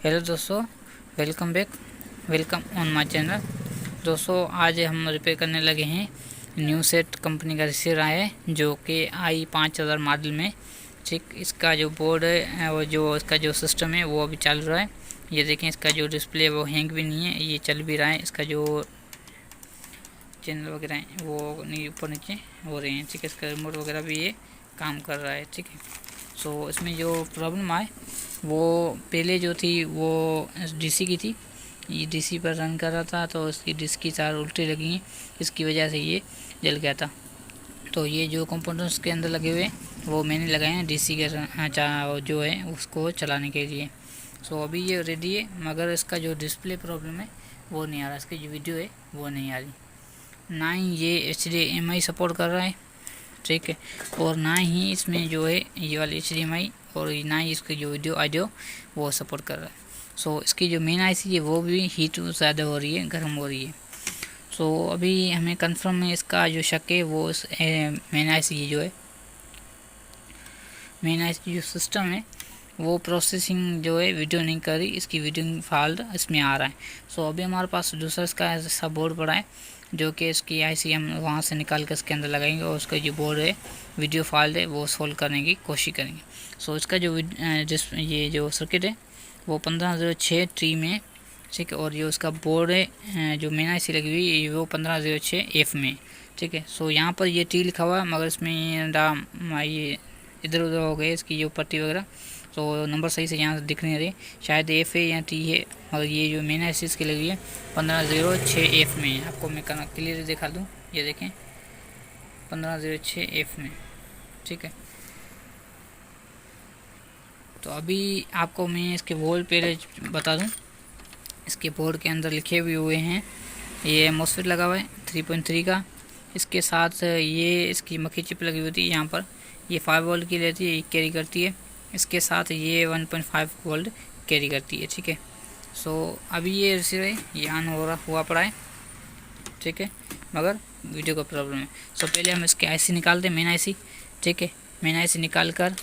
Hello दोस्तों, welcome on my channel. दोस्तों आज हम रिपेयर करने लगे हैं न्यू सेट कंपनी का रिसीवर आया है जो कि i5000 मॉडल में। ठीक, इसका जो बोर्ड है और जो इसका जो सिस्टम है वो अभी चल रहा है। ये देखें, इसका जो डिस्प्ले वो हैंग भी नहीं है, ये चल भी रहा है। इसका जो चैनल वगैरह हैं वो नहीं ऊपर नीचे हो रहे हैं। ठीक है, इसका रिमोट वगैरह भी ये काम कर रहा है। ठीक है, सो इसमें जो प्रॉब्लम आए वो पहले जो थी वो डीसी की थी। ये डीसी पर रन कर रहा था तो इसकी डिस्क की तार उल्टी लगी हैं, इसकी वजह से ये जल गया था। तो ये जो कंपोनेंट्स के अंदर लगे हुए वो मैंने लगाए हैं डीसी के जो है उसको चलाने के लिए। सो अभी ये रेडी है, मगर इसका जो डिस्प्ले प्रॉब्लम है वो नहीं आ रहा, इसकी जो वीडियो है वो नहीं आ रही। ना ही ये HDMI सपोर्ट कर रहा है, ठीक है, और ना ही इसमें जो है ये वाली HDMI और ना ही इसकी जो वीडियो ऑडियो वो सपोर्ट कर रहा है। सो इसकी जो मेन IC है वो भी हीट ज़्यादा हो रही है, गर्म हो रही है। सो अभी हमें कंफर्म है, इसका जो शक है वो मेन IC जो है, मेन IC जो सिस्टम है वो प्रोसेसिंग जो है वीडियो नहीं कर रही, इसकी वीडियो फॉल्ट इसमें आ रहा है। सो अभी हमारे पास दूसरा इसका ऐसा बोर्ड पड़ा है जो कि इसकी IC हम वहाँ से निकाल कर इसके अंदर लगाएंगे और उसका जो बोर्ड है वीडियो फॉल्ट है वो सोल्व करने की कोशिश करेंगे। सो इसका जो ये जो सर्किट है वो 1506 ट्री में, ठीक है, और ये उसका बोर्ड है जो मेन IC लगी हुई है वो 1506F में। ठीक है, सो यहाँ पर ये टी लिखा हुआ है मगर इसमें ये इधर उधर हो गए इसकी जो पट्टी वगैरह, तो नंबर सही से यहाँ दिख नहीं रही, शायद F है या T है, मगर ये जो मेन IC इसकी लगी है 1506F में। आपको मैं क्लियर दिखा दूँ, ये देखें 1506F में। ठीक है, तो अभी आपको मैं इसके बोर्ड पे बता दूँ। इसके बोर्ड के अंदर लिखे भी हुए हैं, ये MOSFET लगा हुआ है 3.3 का। इसके साथ ये इसकी मक्खी चिप लगी हुई थी यहाँ पर, ये 5 वोल्ट की रहती है, कैरी करती है। इसके साथ ये 1.5 वोल्ट कैरी करती है। ठीक है, सो अभी ये रिसीवर है ये ऑन हुआ पड़ा है, ठीक है, मगर वीडियो का प्रॉब्लम है। सो पहले हम इसके IC निकालते हैं, मेन IC। ठीक है, मेन IC निकाल कर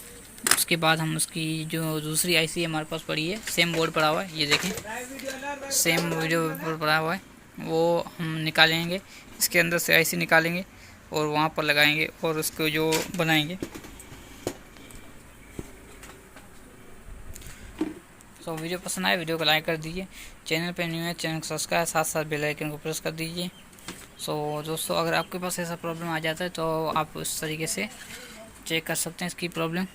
उसके बाद हम उसकी जो दूसरी IC हमारे पास पड़ी है, सेम बोर्ड पड़ा हुआ है, ये देखें सेम वीडियो पर पड़ा हुआ है, वो हम निकालेंगे। इसके अंदर से IC निकालेंगे और वहाँ पर लगाएंगे और उसको जो बनाएंगे। सो वीडियो पसंद आए वीडियो को लाइक कर दीजिए, चैनल पे न्यू है चैनल को सब्सक्राइब, साथ साथ बेल आइकन को प्रेस कर दीजिए। सो दोस्तों अगर आपके पास ऐसा प्रॉब्लम आ जाता है तो आप उस तरीके से चेक कर सकते हैं इसकी प्रॉब्लम।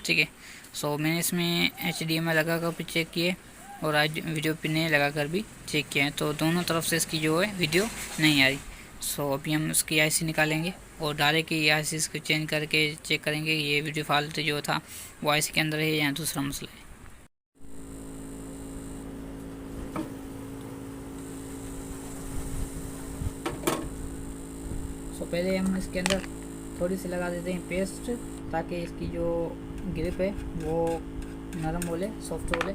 ठीक है, सो मैंने इसमें HDMI लगा कर भी चेक किए और आज वीडियो पिने लगा कर भी चेक किया है, तो दोनों तरफ से इसकी जो है वीडियो नहीं आ रही। सो अभी हम इसकी IC निकालेंगे और डायरेक्ट की IC को चेंज करके चेक करेंगे ये वीडियो फॉल्ट जो था वो IC के अंदर है या दूसरा मसला है। सो पहले हम इसके अंदर थोड़ी सी लगा देते हैं पेस्ट, ताकि इसकी जो ग्रिप है वो नरम हो ले, सॉफ्ट हो ले।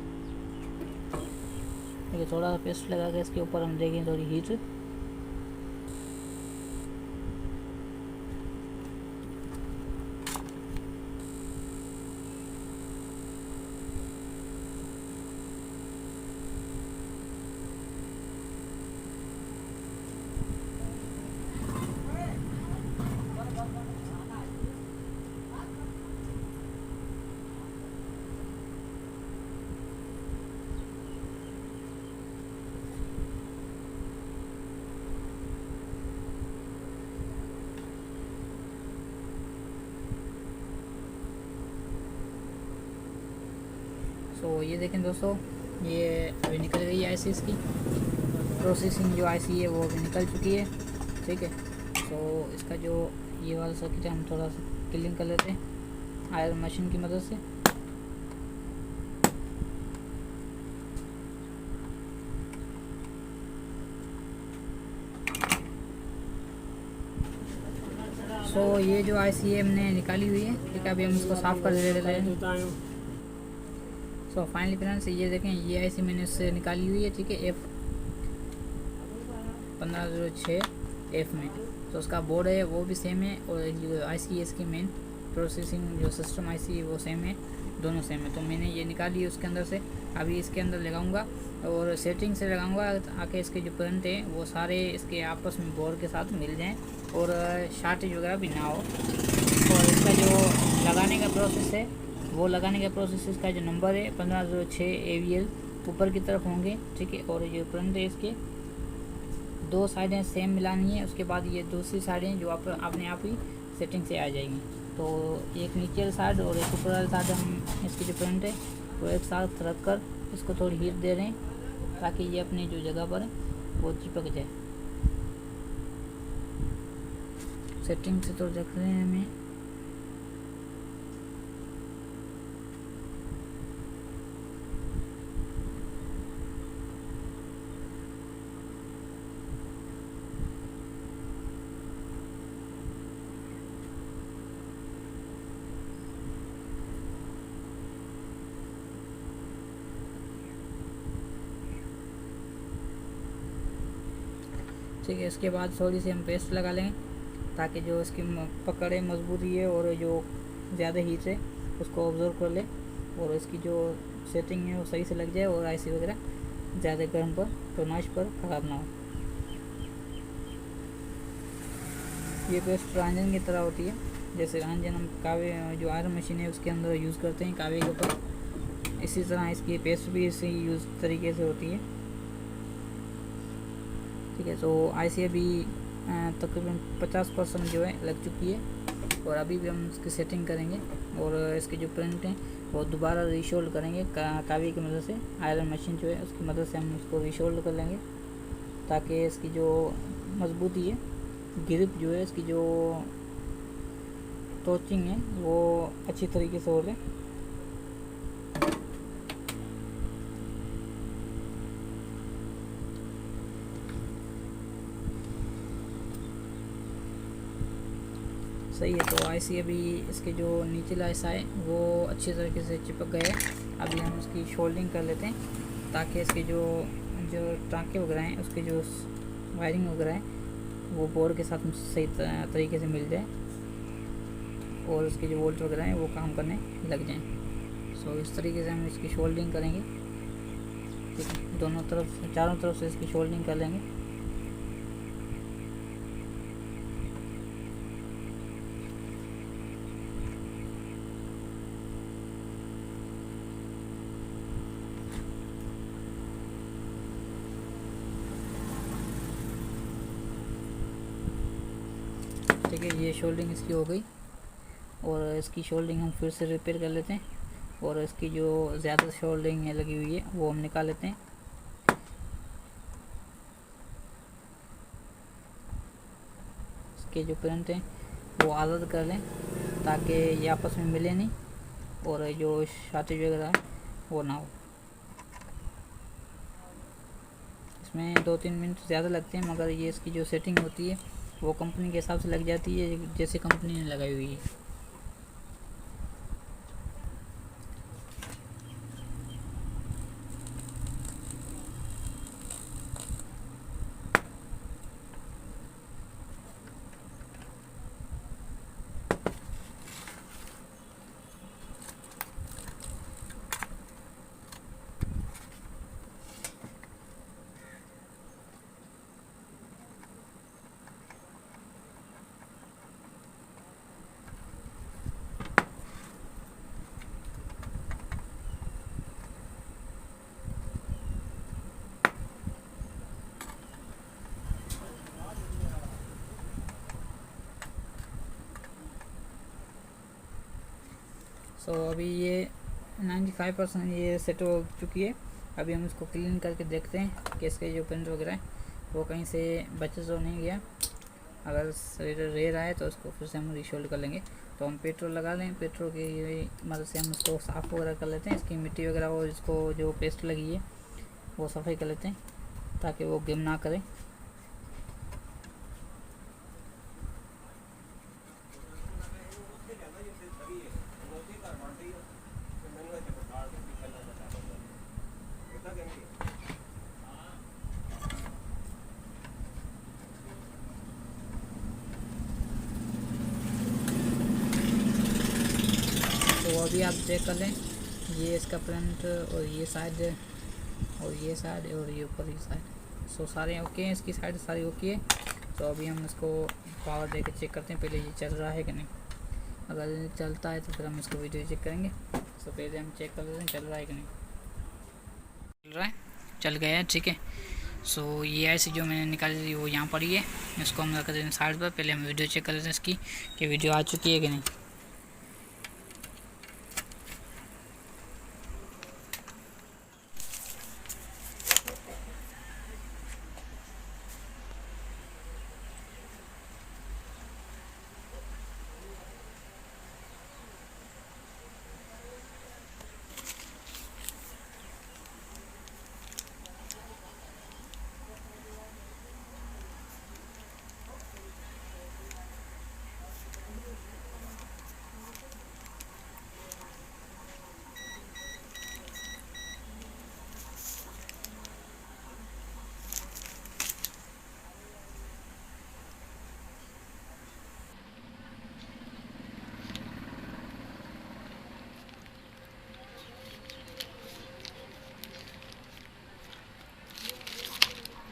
देखिए थोड़ा सा पेस्ट लगा के इसके ऊपर हम देखें थोड़ी हीट। तो ये देखें दोस्तों, ये अभी निकल गई है IC, इसकी प्रोसेसिंग जो IC है वो अभी निकल चुकी है। ठीक है, तो इसका जो ये वाला सर्किट है हम थोड़ा सा क्लीन कर लेते हैं आयरन मशीन की मदद से। सो ये जो IC है हमने निकाली हुई है, ठीक है, अभी हम इसको साफ़ कर देते हैं। सो फाइनली फ्रेंड्स ये देखें ये IC मैंने इससे निकाली हुई है, ठीक है, F1506F में। तो उसका बोर्ड है वो भी सेम है और जो IC है इसकी मेन प्रोसेसिंग जो सिस्टम IC है वो सेम है, दोनों सेम है। तो मैंने ये निकाली है उसके अंदर से अभी इसके अंदर लगाऊंगा और सेटिंग से लगाऊंगा ताकि इसके जो प्रिंट है वो सारे इसके आपस में बोर्ड के साथ मिल जाएं और शार्टेज वगैरह भी ना हो। और इसका जो लगाने का प्रोसेस है वो लगाने का प्रोसेस इसका जो नंबर है 1506 AVL ऊपर की तरफ होंगे, ठीक है। और ये प्रिंट है इसके 2 साइडें सेम मिलानी है, उसके बाद ये दूसरी साइडें जो अपने आप ही सेटिंग से आ जाएंगी। तो एक नीचे वाली साइड और एक ऊपर वाली साइड हम इसकी जो प्रिंट है वो एक साथ रख कर इसको थोड़ी हीट दे रहे हैं ताकि ये अपनी जो जगह पर वो चिपक जाए। सेटिंग से तो देख रहे हैं हमें ठीक है। इसके बाद थोड़ी सी हम पेस्ट लगा लेंगे ताकि जो इसकी पकड़े मजबूती है और जो ज़्यादा हीट है उसको ऑब्जर्व कर ले और इसकी जो सेटिंग है वो सही से लग जाए और आईसी वगैरह ज़्यादा गर्म पर फरमाइश पर ख़राब ना हो। ये पेस्ट रंजन की तरह होती है, जैसे रंजन हम कावे जो आयरन मशीन है उसके अंदर यूज़ करते हैं कावे के ऊपर, इसी तरह इसकी पेस्ट भी इसी यूज़ तरीके से होती है, ठीक है। तो आईसी अभी तकरीबन 50% जो है लग चुकी है और अभी भी हम इसकी सेटिंग करेंगे और इसके जो प्रिंट हैं वो दोबारा रीशोल्ड करेंगे कावी की मदद से। आयरन मशीन जो है उसकी मदद से हम इसको रीशोल्ड कर लेंगे ताकि इसकी जो मजबूती है, ग्रिप जो है, इसकी जो टोचिंग है वो अच्छी तरीके से हो ले। सही है। तो आईसी अभी इसके जो नीचला हिस्सा है वो अच्छी तरीके से चिपक गए हैं। अभी हम इसकी शोल्डिंग कर लेते हैं ताकि इसके जो टाँके वगैरह हैं उसके जो वायरिंग वगैरह है वो बोर्ड के साथ सही तरीके से मिल जाए और उसके जो वोल्ट वगैरह हैं वो काम करने लग जाएं। सो इस तरीके से हम इसकी शोल्डिंग करेंगे, ठीक है। दोनों तरफ चारों तरफ से इसकी शोल्डिंग कर लेंगे। ठीक है, ये शोल्डिंग इसकी हो गई और इसकी शोल्डिंग हम फिर से रिपेयर कर लेते हैं और इसकी जो ज़्यादा शोल्डिंग लगी हुई है वो हम निकाल लेते हैं। इसके जो प्रिंट हैं वो आज़ाद कर लें ताकि ये आपस में मिले नहीं और जो शार्टेज वगैरह है वो ना हो। इसमें 2-3 मिनट ज़्यादा लगते हैं मगर ये इसकी जो सेटिंग होती है वो कंपनी के हिसाब से लग जाती है जैसे कंपनी ने लगाई हुई है। सो अभी ये 95% ये सेट हो चुकी है। अभी हम इसको क्लीन करके देखते हैं कि इसके जो प्रिंट वगैरह है वो कहीं से बच तो नहीं गया। अगर रह रहा है तो उसको फिर से हम रीशोल्ड कर लेंगे। तो हम पेट्रोल लगा लें, पेट्रोल की मदद से हम इसको साफ़ वगैरह कर लेते हैं, इसकी मिट्टी वगैरह और इसको जो पेस्ट लगी है वो सफाई कर लेते हैं ताकि वो गिम ना करे। तो अभी आप चेक कर लें ये इसका फ्रंट और ये साइड और ये साइड और ये ऊपर की साइड। सो सारे ओके हैं, इसकी साइड सारी ओके है। तो अभी हम इसको पावर दे के चेक करते हैं पहले ये चल रहा है कि नहीं। अगर चलता है तो फिर हम इसको वीडियो चेक करेंगे। तो पहले हम चेक कर लेते हैं चल रहा है कि नहीं। चल रहा है, चल गया है, ठीक है। सो ये ऐसी जो मैंने निकाली थी वो यहाँ पर ही है। इसको हम रख देते हैं साइड पर। पहले हम वीडियो चेक कर लेते हैं इसकी कि वीडियो आ चुकी है कि नहीं।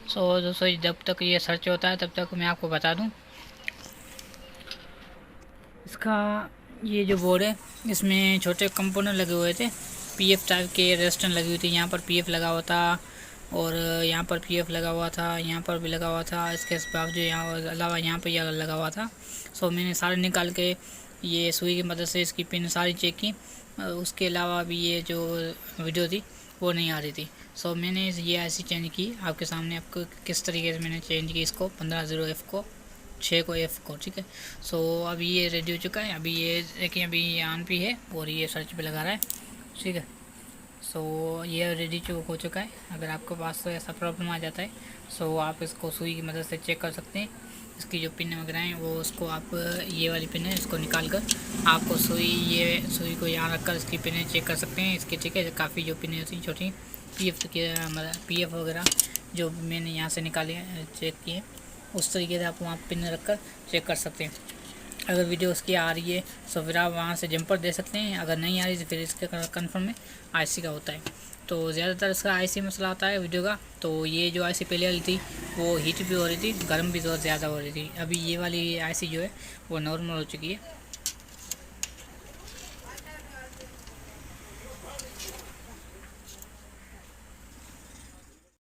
सो दोस्तों जब तक ये सर्च होता है तब तक मैं आपको बता दूं, इसका ये जो बोर्ड है इसमें छोटे कंपोनेंट लगे हुए थे। पीएफ टाइप के रेजिस्टेंस लगी हुई थी। यहाँ पर पीएफ लगा हुआ था और यहाँ पर पीएफ लगा हुआ था, यहाँ पर भी लगा हुआ था। इसके बावजूद यहाँ अलावा यहाँ पर यह लगा हुआ था। सो मैंने सारे निकाल के ये सुई की मदद से इसकी पिन सारी चेक की। उसके अलावा भी ये जो वीडियो थी वो नहीं आ रही थी। सो मैंने ये ऐसी चेंज की आपके सामने, आपको किस तरीके से मैंने चेंज की इसको 15-0F को 6 को F को, ठीक है। सो अभी ये रेडी हो चुका है। अभी ये देखिए अभी ये ऑन पे है और ये सर्च पे लगा रहा है, ठीक है। सो ये रेडी हो चुका है। अगर आपके पास तो ऐसा प्रॉब्लम आ जाता है सो आप इसको सुई की मदद से चेक कर सकते हैं। इसकी जो पिन वगैरह हैं वो उसको आप ये वाली पिन है इसको निकाल कर आपको सुई को यहाँ रख कर इसकी पिनें चेक कर सकते हैं इसकी, ठीक है। काफ़ी जो पिनें होती हैं छोटी पीएफ वगैरह जो मैंने यहाँ से निकाली चेक किए उस तरीके से आप वहाँ पिन रख कर चेक कर सकते हैं। अगर वीडियो उसकी आ रही है तो फिर आप वहाँ से जंपर दे सकते हैं। अगर नहीं आ रही तो फिर इसके कन्फर्म में आईसी का होता है। तो ज़्यादातर इसका आईसी मसला आता है वीडियो का। तो ये जो आईसी पहले वाली थी वो हीट भी हो रही थी, गर्म भी बहुत ज़्यादा हो रही थी। अभी ये वाली आईसी जो है वो नॉर्मल हो चुकी है।